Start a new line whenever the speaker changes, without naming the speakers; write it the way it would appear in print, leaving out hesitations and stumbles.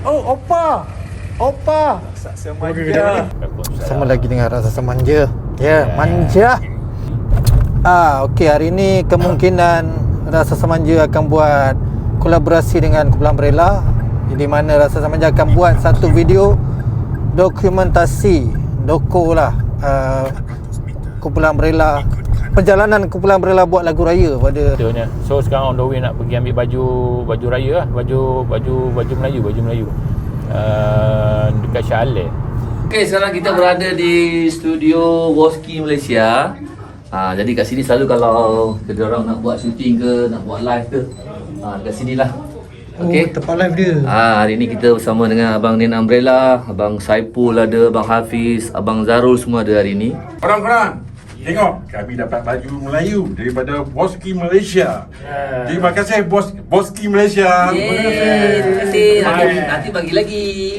Oh, Opa.
Rasa manja.
Sama lagi dengan rasa manja. Ya, manja. Okey, hari ni kemungkinan rasa manja akan buat kolaborasi dengan Kumpulan Umbrella, di mana rasa manja akan buat satu video dokumentasi Kumpulan Umbrella, perjalanan Kumpulan Umbrella buat lagu raya pada
Contohnya. So sekarang on the way nak pergi ambil baju raya lah, baju Melayu dekat Shah Alam.
Okay, sekarang kita berada di studio Woski Malaysia. Jadi kat sini selalu kalau kita orang nak buat syuting ke, nak buat live ke, dekat sini lah. Okay.
tempat live dia.
Hari ni kita bersama dengan Abang Nin Umbrella, Abang Saipul ada, Abang Hafiz, Abang Zarul semua ada hari ni.
Korang, tengok kami dapat baju Melayu daripada Woski Malaysia. Terima kasih Woski Malaysia.
Terima kasih. Nanti bagi lagi.